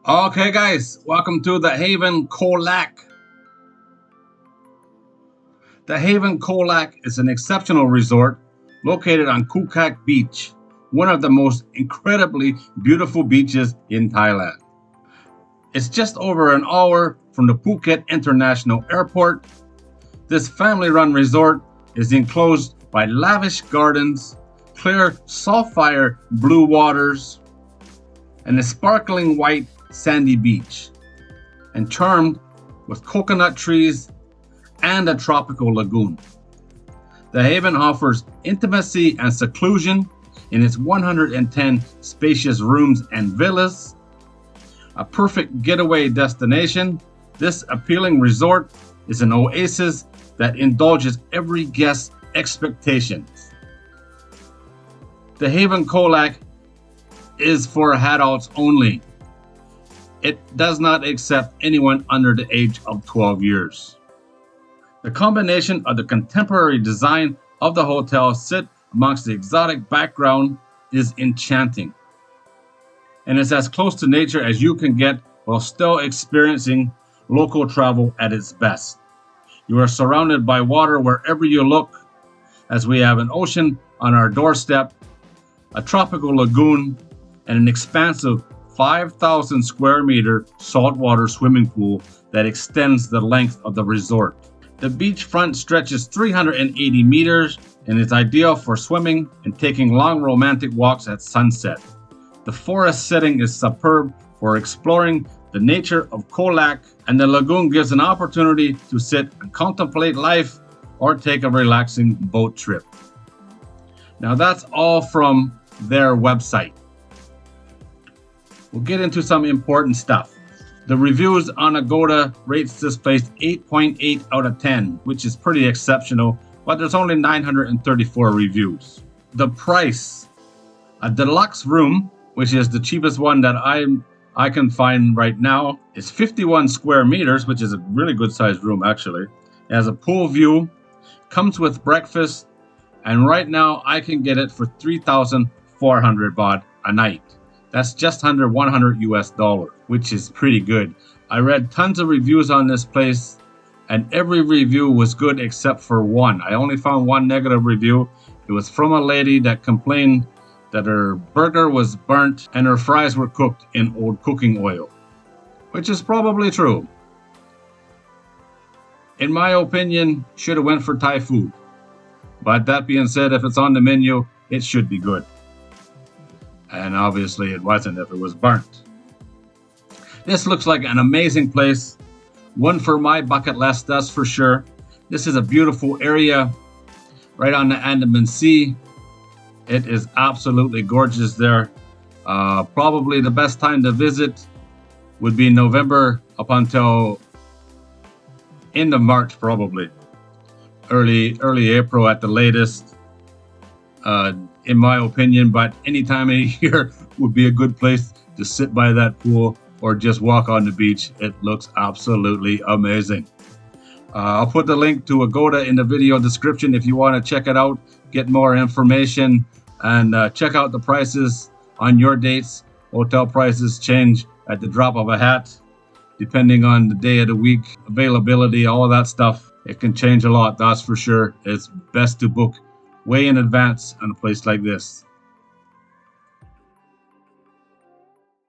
Okay, guys, welcome to the Haven Colac. The Haven Colac is an exceptional resort located on Kukak Beach, one of the most incredibly beautiful beaches in Thailand. It's just over an hour from the Phuket International Airport. This family-run resort is enclosed by lavish gardens, clear sapphire blue waters, and a sparkling white sandy beach, and charmed with coconut trees and a tropical lagoon. The Haven offers intimacy and seclusion in its 110 spacious rooms and villas. A perfect getaway destination, this appealing resort is an oasis that indulges every guest's expectations. The Haven Colac is for adults only. It does not accept anyone under the age of 12 years. The combination of the contemporary design of the hotel sit amongst the exotic background is enchanting, and is as close to nature as you can get while still experiencing local travel at its best. You are surrounded by water wherever you look, as we have an ocean on our doorstep, a tropical lagoon, and an expansive 5,000 square meter saltwater swimming pool that extends the length of the resort. The beachfront stretches 380 meters and is ideal for swimming and taking long romantic walks at sunset. The forest setting is superb for exploring the nature of Colac, and the lagoon gives an opportunity to sit and contemplate life or take a relaxing boat trip. Now that's all from their website. We'll get into some important stuff. The reviews on Agoda rates this place 8.8 out of 10, which is pretty exceptional, but there's only 934 reviews. The price, a deluxe room, which is the cheapest one that I can find right now, is 51 square meters, which is a really good sized room actually. It has a pool view, comes with breakfast, and right now I can get it for 3,400 baht a night. That's just under $100 US, which is pretty good. I read tons of reviews on this place, and every review was good except for one. I only found one negative review. It was from a lady that complained that her burger was burnt and her fries were cooked in old cooking oil, which is probably true. In my opinion, should have went for Thai food. But that being said, if it's on the menu, it should be good. And obviously it wasn't if it was burnt. This looks like an amazing place. One for my bucket list, that's for sure. This is a beautiful area right on the Andaman Sea. It is absolutely gorgeous there. Probably the best time to visit would be November up until end of March, probably. Early April at the latest. In my opinion, but any time of year would be a good place to sit by that pool or just walk on the beach. It looks absolutely amazing. I'll put the link to Agoda in the video description if you want to check it out, get more information, and check out the prices on your dates. Hotel prices change at the drop of a hat, depending on the day of the week, availability, all of that stuff. It can change a lot, that's for sure. It's best to book way in advance on a place like this.